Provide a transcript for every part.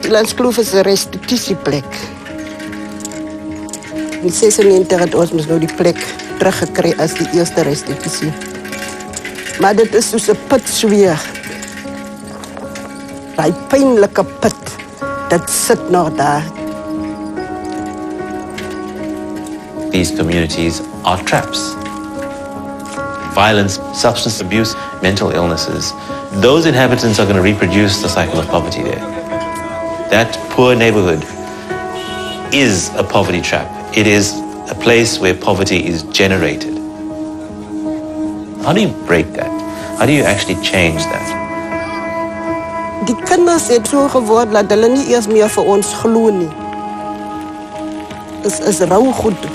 Elandskloof is 'n restitusieplek. In 96 het ons nou die plek teruggekry as die eerste restitusie. Maar dit is soos 'n pitsweer. Daai pynlike pit, dit sit nog daar. These communities are traps. Violence, substance abuse, mental illnesses. Those inhabitants are going to reproduce the cycle of poverty there. That poor neighborhood is a poverty trap. It is a place where poverty is generated. How do you break that? How do you actually change that? Die kinders het so geword dat hulle nie eers meer vir ons glo nie. Dit is rou goed.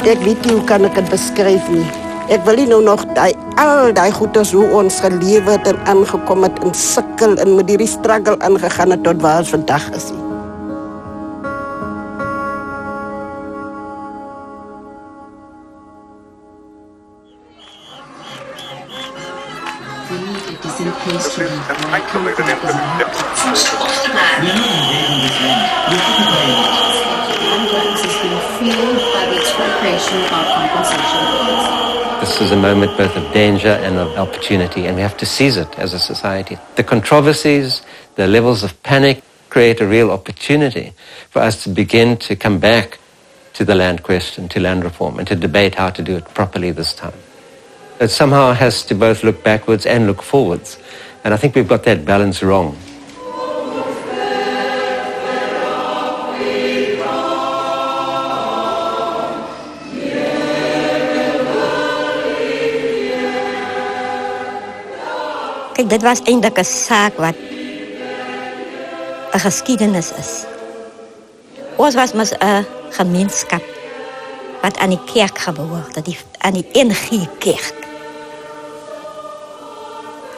Ek weet nie hoe kan ek dit beskryf nie. Ek wil nie nou nog al die goeders hoe ons gelewe het en aangekom het en sukkel en met hierdie struggle aangegaan het tot waar ons vandag is. This is a moment both of danger and of opportunity, and we have to seize it as a society. The controversies, the levels of panic create a real opportunity for us to begin to come back to the land question, to land reform, and to debate how to do it properly this time. It somehow has to both look backwards and look forwards, and I think we've got that balance wrong. Kijk, dit was eindelijk een zaak wat een geschiedenis is. Ons was met een gemeenschap wat aan die kerk gebehoord het, aan die NG-kerk.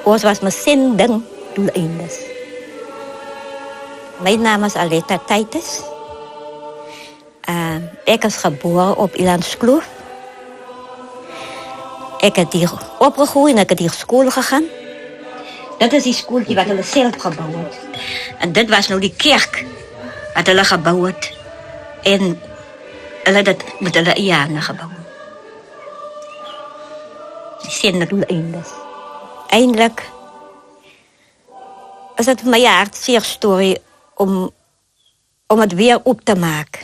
Ons was met zending doeleindes. Mijn naam is Aletta Titus. Ik is geboren op Elandskloof. Ik heb hier opgegroeid en ik heb hier school gegaan. Dat is die schooltje wat hulle zelf gebouwd het. En dit was nou die kerk wat hulle gebouwd het. En hulle het met hulle jaren gebouwd. Die zijn doeleindes. Eindelijk is het voor mij een hartzeer story om het weer op te maken.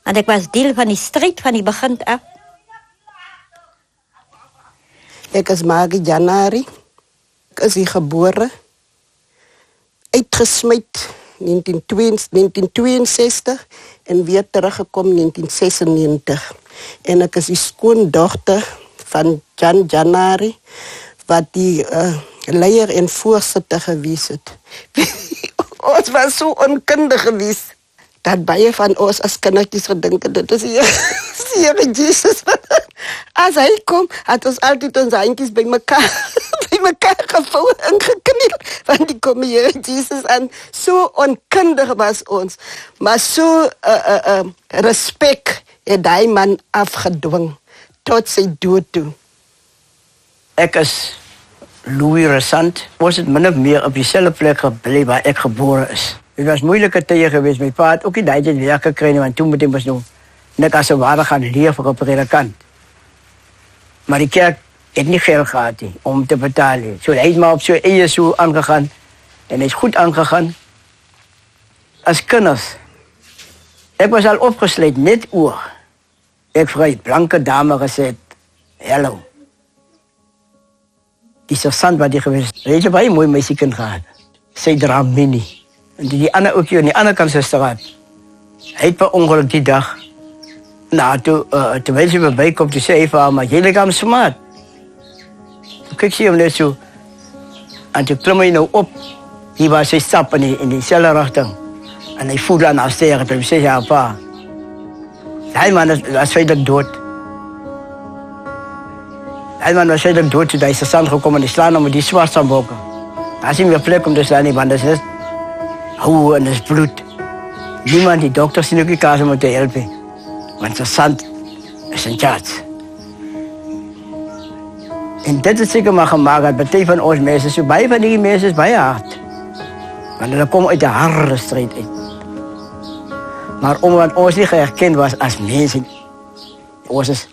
Want ik was deel van die strijd van die begin af. Ik is Magie Januari. Ik is hier geboren. Uitgesmyt 1962 en weer teruggekomen 1996. En ik is die skoondochter van Jan Januari, wat die leier en voorzitter geweest het. Ons was zo onkundig geweest. Dat baie van ons as kindertjies gedink, dit is Here Jesus. As hy kom, het ons altyd ons handjies by mekaar gevou en gekniel. Want die kom Here Jesus aan. So onkundig was ons. Maar so respek het die man afgedwing tot sy dood toe. Ek is Louis Resant. Ons het min of meer op dieselfde plek gebly waar ek gebore is. Het was moeilike tye geweest. My pa het ook nie daai tyd werk gekry nie, want toe moet hy mos nou net as 'n ware gaan leef vir 'n predikant. Maar die kerk het nie geld gehad nie om te betaal nie. So hy het maar op sy eie so aangegaan en hy is goed aangegaan. As kinders, ek was al opgesluit net oor. Ek vir 'n blanke dame gesê, "Hallo." Die sergeant wat die geweest, hy het 'n baie mooi meisiekind gehad. Sy dra mini. En die ander ook hier aan die ander kant se straat. Hy het per ongeluk die dag, terwyl sy by kom, toe sê hy vir haar, "Maar jy lyk am smart." Toe kyk sy hom net so, en toe klim hy nou op, hier waar sy stap in dieselfde rigting, en hy voel aan haar sterre, toe sê sy, "Pa, die man was feitelijk dood." Die man was feitelijk dood, toe hy se stand gekom en die slaan om met die swart stambokke. Daar is nie meer plek om te slaan nie, want dit is hoe en is bloed. Niemand, die dokter sien ook die kaas om te helpen. Want zijn zand is een charge. En dit is zeker maar gemaakt dat partij van ons mensen, zo bij van die mensen is bij hard. Want hulle kom uit 'n harde stryd uit. Maar omdat ons nie geerken was as mense, ons is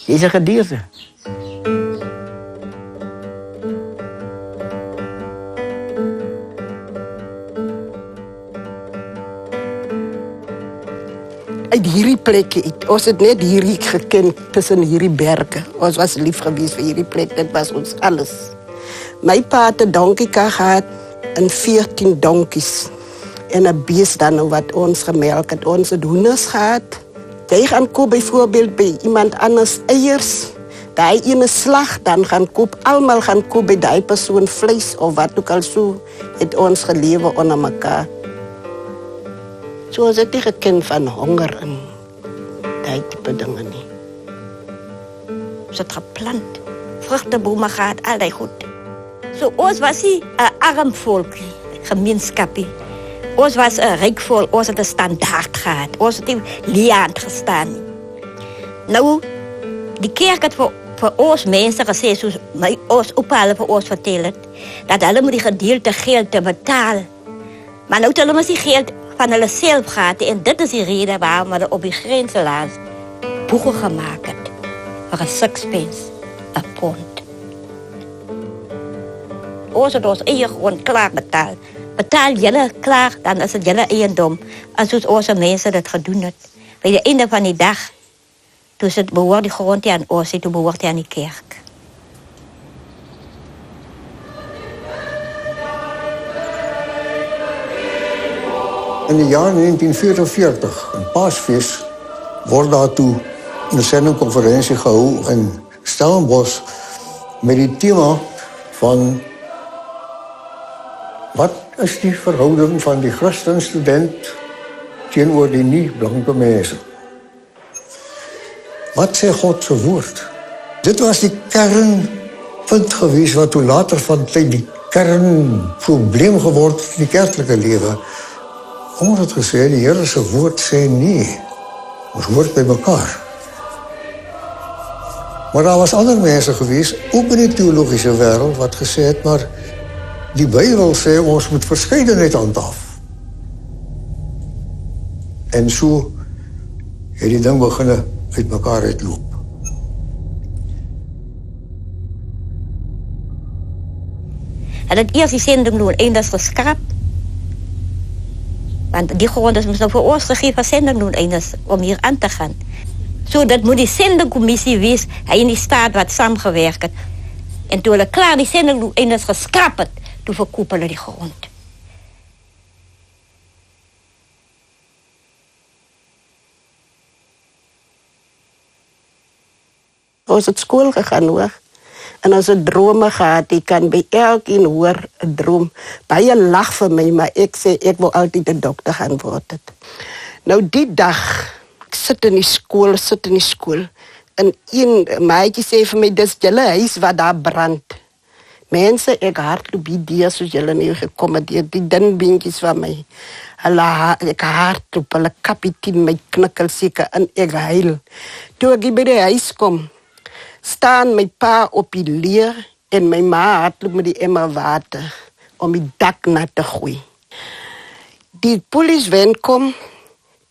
deze gedierte. Uit hierdie plekke uit. Ons het net hierdie geken tussen hierdie berge. Ons was lief gewees vir hierdie plek, dit was ons alles. My pa het 'n donkieka gehad en 14 donkies. En 'n bees dan nou wat ons gemelk het. Ons het hoenders gehad. Jy gaan koop byvoorbeeld by iemand anders eiers. Daai ene slag, dan gaan koop, almal gaan koop by daai persoon vleis of wat ook al so, het ons gelewe onder mekaar. So ons het nie geken van honger en daai tipe dinge nie. Ons het geplant, vruchtebome gehad, al die goed. So ons was nie 'n arm volk, gemeenskapie. Ons was 'n ryk volk, ons het 'n standaard gehad. Ons het nie liaand gestaan nie. Nou, die kerk het vir ons mense gesê, soos ons oupa hulle vir ons vertel het, dat hulle moet die gedeelte geld te betaal. Maar nou het hulle mos die geld van hulle self gehad, en dit is die rede waarom hulle op die grenslaas boeke gemaakt het, vir 'n 6 pence 'n pond. Ons het ons eie grond klaar betaal. Betaal julle klaar, dan is het julle eiendom. En soos onze mense dit gedoen het. By die einde van die dag, toen het behoort die grond aan ons, toen behoort aan die kerk. In die jaar 1944, in Paasfees, word daar toe 'n sendingkonferensie gehou in Stellenbosch met die tema van wat is die verhouding van die Christenstudent teenoor die nie-blanke mense? Wat sê God se woord? Dit was die kernpunt gewees wat toe later van tyd die kernprobleem geword in die kerklike lewe. Ons het gesê, die Here se woord sê nee. Ons hoort by mekaar. Maar daar was ander mense gewees, ook in die teologiese wêreld, wat gesê het, maar die Bybel sê ons moet verskeidenheid handhaaf. En so het die ding begin uit mekaar uitloop. En het eerst die zending doen, één dat is geskrapt. Want die grond is nou voor ons gegeven zending doen, één om hier aan te gaan. Zo dat moet die zendingcommissie wees, hij in die staat wat samengewerkt het. En toen hulle klaar die zending doen, één is geskrapt, toen verkopen hulle die grond. Ons het skool gegaan hoor. En ons het drome gehad. Ek kan by elkeen hoor 'n droom. Baie lag vir my, maar ek sê ek wil altyd 'n dokter gaan word. Nou die dag, ek sit in die skool. En een meisje sê vir my, dis julle huis wat daar brand. Mense, ek hardloop die deur soos julle nie gekom het, die dun beentjies van my. Ek hardloop, hulle kapitein my knikkel seker en ek huil. Toe ek by die huis kom, staan my pa op die leer en my ma hardloop met die emmer water om die dak nat te gooi. Die polisiewen kom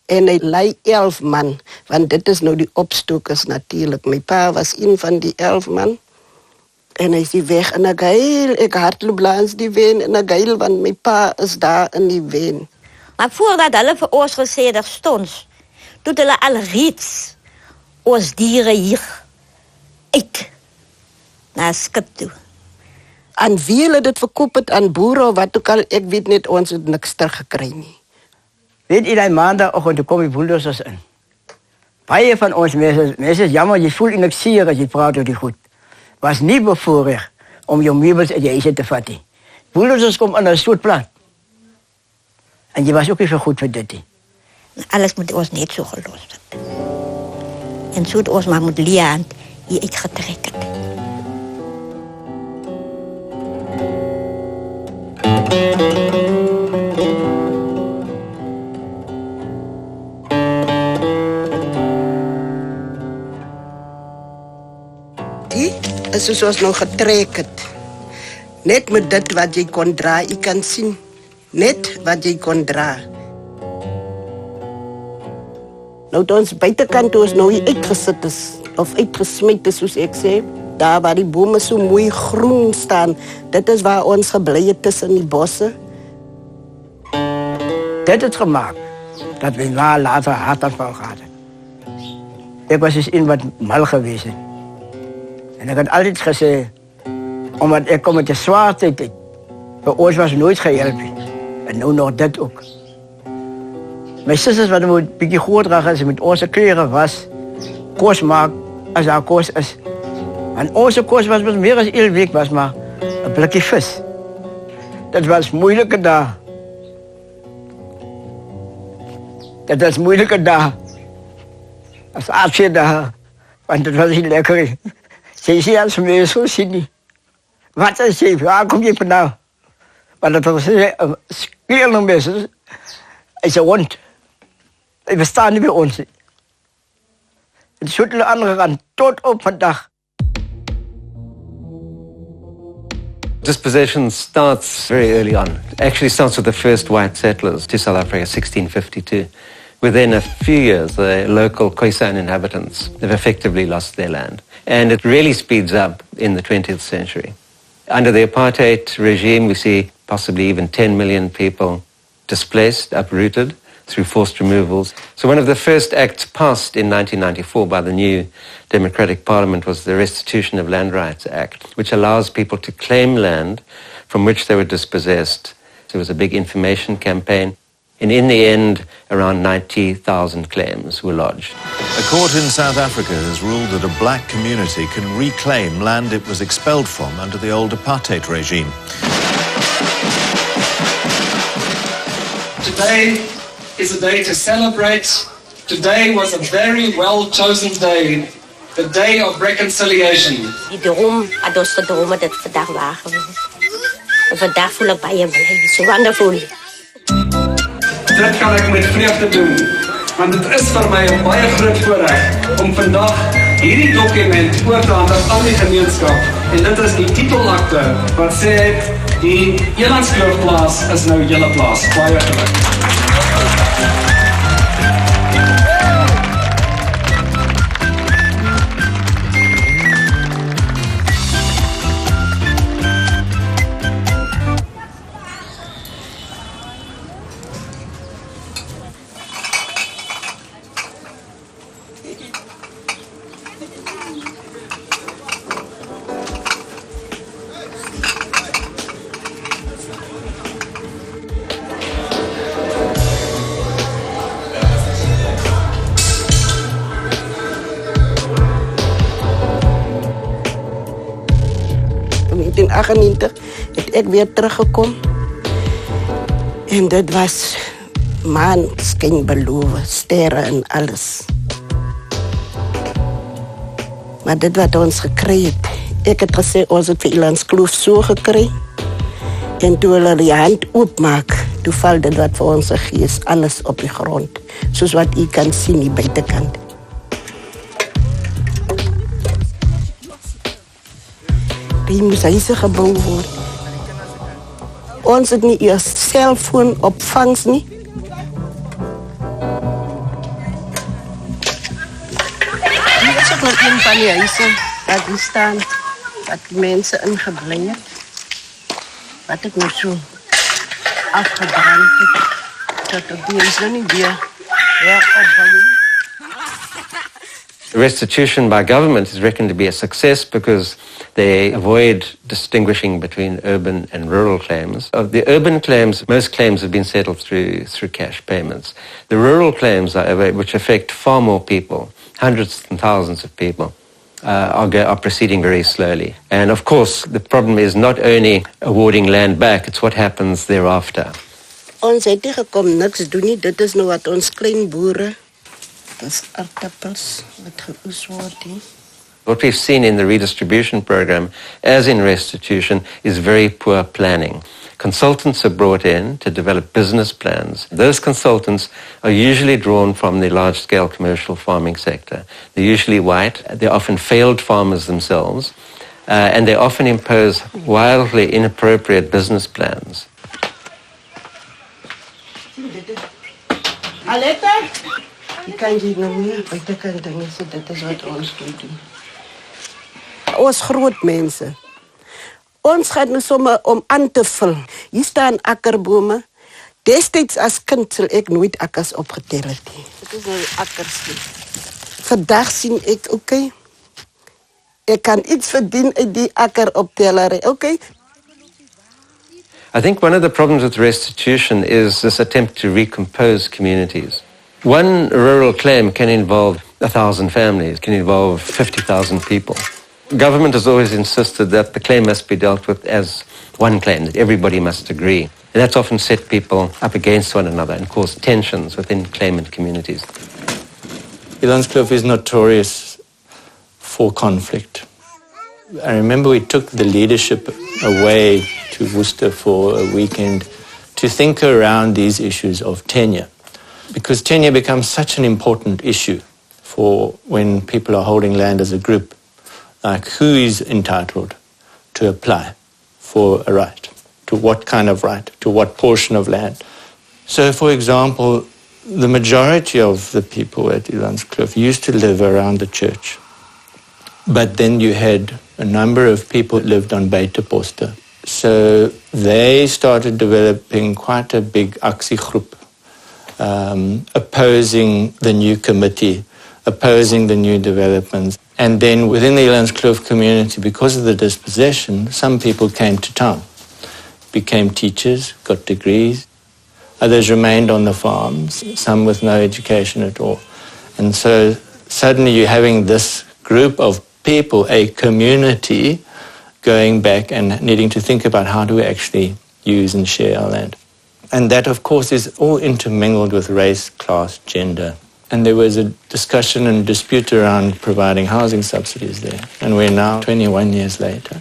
en hy lei 11 man, want dit is nou die opstokers natuurlijk. My pa was een van die 11 man. En hy is die weg en ek hardloop langs die wen en ek huil, want my pa is daar in die wen. Maar voordat hulle vir ons gesê het stond, toe hulle al reeds ons diere hier uit na skip toe. Aan wie hulle dit verkoop het, aan boere, wat ook al, ek weet net, ons het niks teruggekry nie. Weet jy, die maandagoggend, toe kom die bulldozers in. Baie van ons mense is jammer, jy voel niks seer as jy praat oor die goed. Was nie bevoorrecht om jou meubels uit jy huis te vat nie. Bulldozers kom in 'n soort plan. En jy was ook nie so goed vir dit nie. Alles moet ons net so gelos het. En so het ons maar moet leer hier uitgetrek het. Die is soos ons nou getrek het. Net met dit wat jy kon dra, jy kan sien. Net wat jy kon dra. Nou toe ons buitekant toe ons nou hier uitgesit is, of uitgesmyt is soos ek sê, daar waar die bome so mooi groen staan, dit is waar ons gebly het tussen die bosse. Dit het gemaakt dat we later hartaanval gehad hebben. Ik was dus in wat mal geweest. En ik had altijd gezegd, omdat ik kom met de zwaar tijd uit. Voor ons was nooit geholpen. En nu nog dit ook. Mijn zusters wat een beetje groter gaan, ze met onze kleren was, kost maakt als haar kost is. En onze kost was meer dan 1 week, was maar een blikje vis. Dat was moeilijke daar. Dat was moeilijke daar. Als aardje daar. Want dat was niet lekker. Ze zei als me zo zien niet. Wat is je? Waar kom je vandaan? Maar dat was een skierling mensen. Is een hond. We staan niet bij ons. Het is de andere kant tot op vandaag. Dispossession starts very early on. It actually starts with the first white settlers to South Africa, 1652. Within a few years, the local Khoisan inhabitants have effectively lost their land. And it really speeds up in the 20th century. Under the apartheid regime, we see possibly even 10 million people displaced, uprooted through forced removals. So one of the first acts passed in 1994 by the new democratic parliament was the Restitution of Land Rights Act, which allows people to claim land from which they were dispossessed. There was a big information campaign. And in the end, around 90,000 claims were lodged. A court in South Africa has ruled that a black community can reclaim land it was expelled from under the old apartheid regime. Today is a day to celebrate. Today was a very well-chosen day, the day of reconciliation. Die droom had ons gedroom dat het vandaag waar geweest. En vandaag voel ik baie blij, so wonderful. Dit kan ek met vreugde doen, want dit is vir my 'n baie groot voorreg om vandag hierdie dokument oor te handig aan die gemeenskap. En dit is die titelakte wat sê die Elandskloof plaas is nou julle plaas. Baie geluk. In 1998 het ek weer teruggekom. En dit was maan, skyn beloof, sterre en alles. Maar dit wat ons gekry het, ek het gesê ons het vir Elandskloof so gekry. En toe hulle die hand oopmaak, toe val dit wat vir ons gegee is, alles op die grond. Soos wat u kan sien die buitekant. Die moes huise gebou word. Ons het nie eers selfoon opvangs nie. Hier is ook nog een van die huise wat hier staan, wat die mense ingebly het. Wat ek nou so afgebrand het, tot op die is nou nie weer opbouw. Restitution by government is reckoned to be a success because they avoid distinguishing between urban and rural claims. Of the urban claims, most claims have been settled through cash payments. The rural claims, however, which affect far more people, hundreds and thousands of people, are proceeding very slowly. And of course, the problem is not only awarding land back, it's what happens thereafter. Ons het nie gekom niks doen nie, dit is nou wat ons klein boere. Dis aardappels wat geoes word hier. What we've seen in the redistribution program, as in restitution, is very poor planning. Consultants are brought in to develop business plans. Those consultants are usually drawn from the large-scale commercial farming sector. They're usually white. They're often failed farmers themselves, and they often impose wildly inappropriate business plans. Aletta? Ik kan je nog meer buitenkant dingen, so dit is wat ons doen. Ons groot mensen. Ons gaat nu sommer om aan te vullen. Hier staan akkerbomen. Destijds als kind zal ik nooit akkers opgeteld hebben. Dit is een akkers. Vandaag zie ik, oké. Ik kan iets verdienen uit die akker optellerij, oké. I think one of the problems with restitution is this attempt to recompose communities. One rural claim can involve 1,000 families, can involve 50,000 people. Government has always insisted that the claim must be dealt with as one claim, that everybody must agree. And that's often set people up against one another and cause tensions within claimant communities. Elandskloof is notorious for conflict. I remember we took the leadership away to Worcester for a weekend to think around these issues of tenure, because tenure becomes such an important issue for when people are holding land as a group, like who is entitled to apply for a right, to what kind of right, to what portion of land. So, for example, the majority of the people at Elandskloof used to live around the church. But then you had a number of people who lived on buitenposte. So they started developing quite a big actiegroep, opposing the new committee, opposing the new developments. And then within the Elandskloof community, because of the dispossession, some people came to town, became teachers, got degrees. Others remained on the farms, some with no education at all. And so suddenly you're having this group of people, a community, going back and needing to think about how do we actually use and share our land. And that, of course, is all intermingled with race, class, gender. And there was a discussion and dispute around providing housing subsidies there. And we're now 21 years later,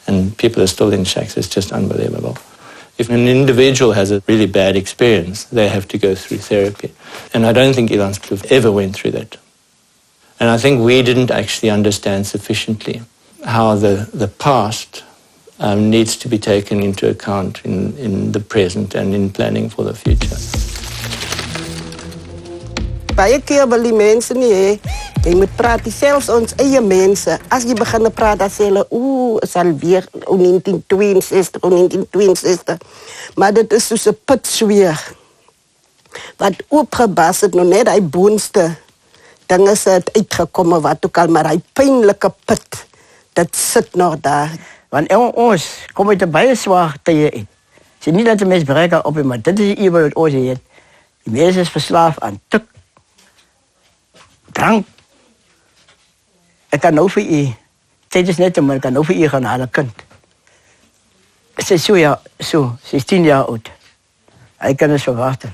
and people are still in shacks. It's just unbelievable. If an individual has a really bad experience, they have to go through therapy. And I don't think Elandskloof ever went through that. And I think we didn't actually understand sufficiently how the past needs to be taken into account in the present and in planning for the future. Baie keer wil die mense nie hê. Jy moet praat, selfs ons eie mense. As jy begin praat, dan sê hulle, is alweer 1962, 1962. Maar dit is soos 'n pitsweer. Wat oopgebas het, nou net hy boonste dinge het uitgekom wat ook al, maar hy pynlike pit, dit sit nog daar. Want ons kom uit 'n baie swaar tye uit. Dis nie dat die mens bereik op, maar dit is die wat ons het. Die mense is verslaaf aan tik, drank. Ek kan nou vir u, dit is net maar kan nou vir u gaan haal 'n kind. Sy is sy is 10 jaar oud. Hy kan eens verwagten.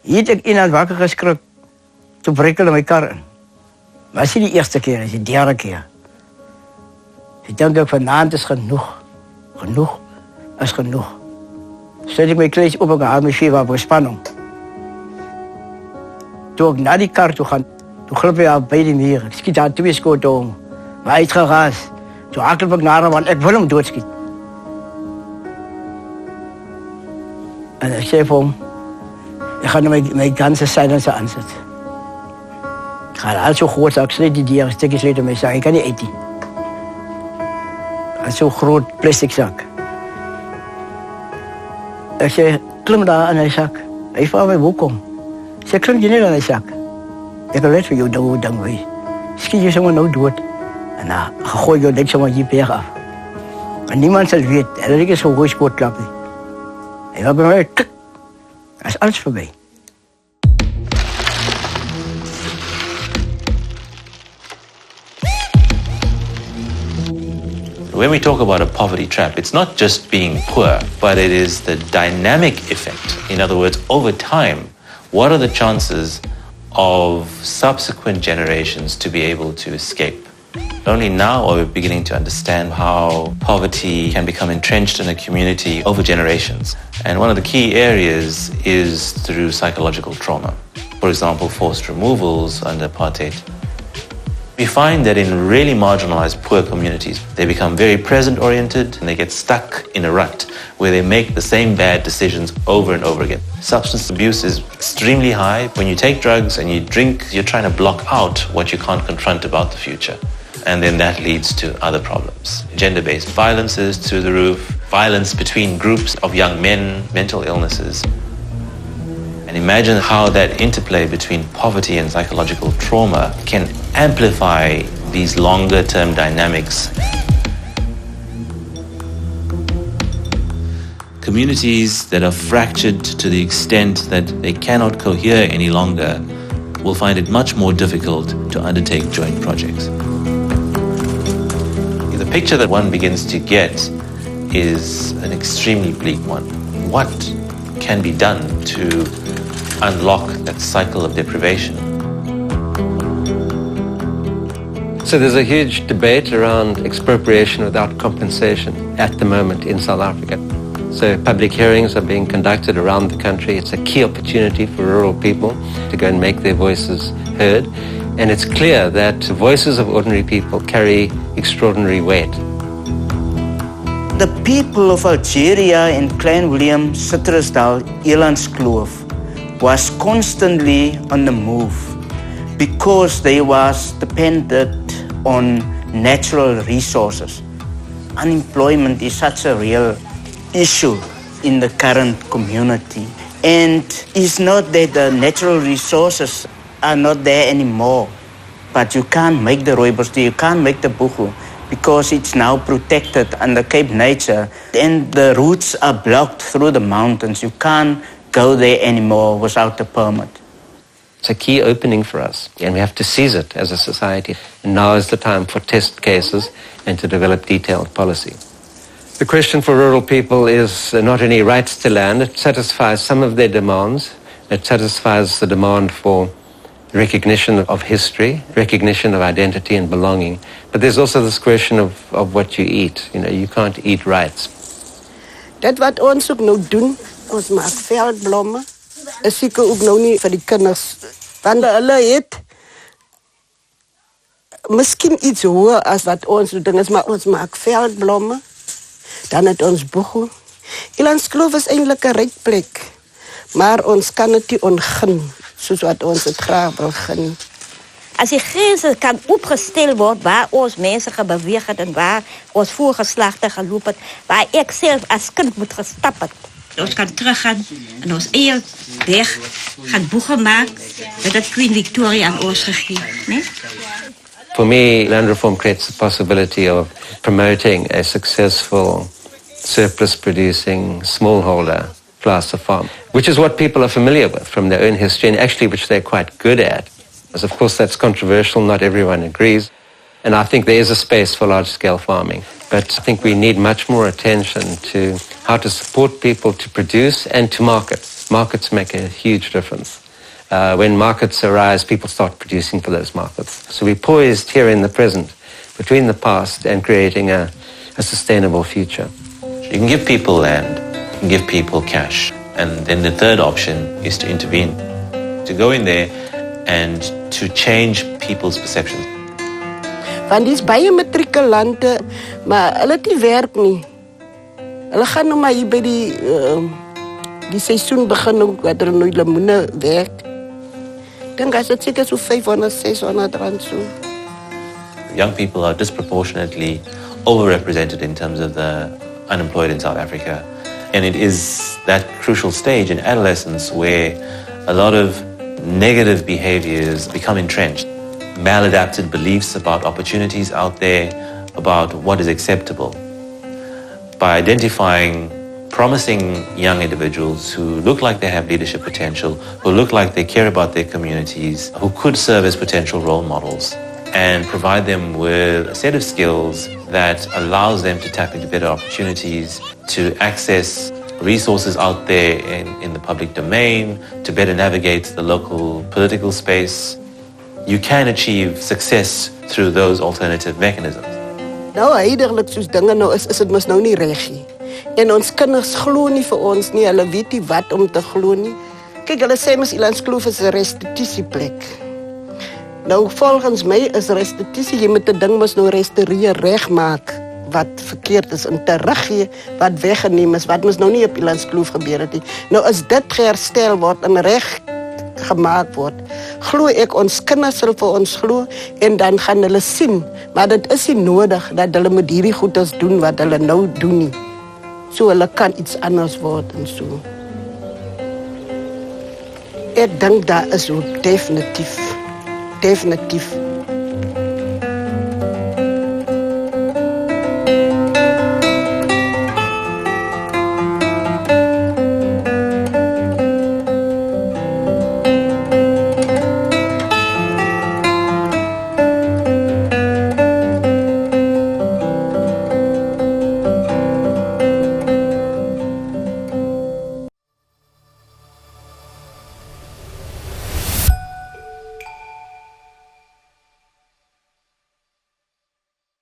Hier het ek iemand wakker geskrik, toe breek hulle my kar in. Maar is nie die eerste keer, is die derde keer. Ek dink ek vanaand is genoeg. Genoeg is genoeg. Stel ek my klees op en haal my fever op spanning. Toe ek na die kar toe gaan, toe glip hy af by die muur. Ek skiet daar 2 skote om. Maar hy het geraas. Toe hardloop ek na hom, want ek wil hom doodskiet. En ek sê vir hom, ek gaan my ganse silencer aansit. Ik ga al zo groot, ik sluit die dier, stukje sluiten mijn zak. Ik kan niet eten. Zo'n groot plastic zak. Ik zei, klim daar aan die zak. Hij vraagt mij, hoe kom? Ik zei, klim je niet aan die zak. Ik heb net voor jou dood, dan wees. Schiet je zomaar nou dood. En dan gooi je dit zomaar je berg af. En niemand zal weten. En dan is zo'n goeie klappen. En dan ben ik, dat is alles voorbij. When we talk about a poverty trap, it's not just being poor, but it is the dynamic effect. In other words, over time, what are the chances of subsequent generations to be able to escape? Only now are we beginning to understand how poverty can become entrenched in a community over generations. And one of the key areas is through psychological trauma. For example, forced removals under apartheid. We find that in really marginalized poor communities, they become very present-oriented and they get stuck in a rut where they make the same bad decisions over and over again. Substance abuse is extremely high. When you take drugs and you drink, you're trying to block out what you can't confront about the future. And then that leads to other problems. Gender-based violence is through the roof, violence between groups of young men, mental illnesses. And imagine how that interplay between poverty and psychological trauma can amplify these longer-term dynamics. Communities that are fractured to the extent that they cannot cohere any longer will find it much more difficult to undertake joint projects. The picture that one begins to get is an extremely bleak one. What can be done to unlock that cycle of deprivation? So there's a huge debate around expropriation without compensation at the moment in South Africa. So public hearings are being conducted around the country. It's a key opportunity for rural people to go and make their voices heard. And it's clear that the voices of ordinary people carry extraordinary weight. The people of Algeria and Klein Willem, Citrusdal, Elandskloof was constantly on the move because they was dependent on natural resources. Unemployment is such a real issue in the current community. And it's not that the natural resources are not there anymore, but you can't make the rooibos, you can't make the buchu because it's now protected under Cape Nature and the routes are blocked through the mountains. You can't go there anymore without a permit. It's a key opening for us, and we have to seize it as a society. And now is the time for test cases and to develop detailed policy. The question for rural people is not only rights to land, it satisfies some of their demands. It satisfies the demand for recognition of history, recognition of identity and belonging. But there's also this question of what you eat. You know, you can't eat rights. Dat wat ons ook nou doen, ons maak veldblomme, is seker ook nou nie vir die kinders. Want hulle het miskien iets hoër as wat ons doen is, maar ons maak veldblomme, dan het ons boego. Elandskloof is eintlik 'n ryk plek, maar ons kan dit nie ontgin, soos wat ons het graag wil gin. As die grense kan opgestel word waar ons mense gebeweeg het en waar ons voorgeslagte geloop het, waar ek self as kind moet gestap het. Ons kan teruggaan en ons eie weg gaan boege maak, dat het Queen Victoria aan ons gegee, né? For me, land reform creates the possibility of promoting a successful surplus-producing smallholder class of farm, which is what people are familiar with from their own history and actually which they're quite good at. As of course that's controversial, not everyone agrees, and I think there is a space for large-scale farming. But I think we need much more attention to how to support people to produce and to market. Markets make a huge difference. When markets arise, people start producing for those markets. So we're poised here in the present, between the past and creating a sustainable future. You can give people land, you can give people cash, and then the third option is to intervene, to go in there and to change people's perceptions. Want die is baie matrikulante, maar hulle het nie werk nie. Hulle gaan nou maar hier by die seisoen begin ook, wat er nou lemoene werk. Dink as dit seker so 500, 600 rand so. Young people are disproportionately overrepresented in terms of the unemployed in South Africa. And it is that crucial stage in adolescence where a lot of negative behaviors become entrenched. Maladapted beliefs about opportunities out there, about what is acceptable. By identifying promising young individuals who look like they have leadership potential, who look like they care about their communities, who could serve as potential role models, and provide them with a set of skills that allows them to tap into better opportunities, to access resources out there in the public domain, to better navigate the local political space. You can achieve success through those alternative mechanisms. Nou, heiderlik soos dinge nou is dit mos nou nie reg nie. En ons kinders glo nie vir ons nie, hulle weet nie wat om te glo nie. Kyk, hulle sê mos Elandskloof is 'n restitutieplek. Nou volgens my is restitusie, jy moet 'n ding mos nou restaureer, regmaak wat verkeerd is en teruggee wat weggeneem is, wat mos nou nie op Elandskloof gebeur het nie. Nou as dit herstel word en reg gemaak word, glo ek ons kinders sal vir ons glo en dan gaan hulle sien, maar dit is nie nodig dat hulle met hierdie goeders doen wat hulle nou doen nie. So hulle kan iets anders word en so. Ek dink daar is ook definitief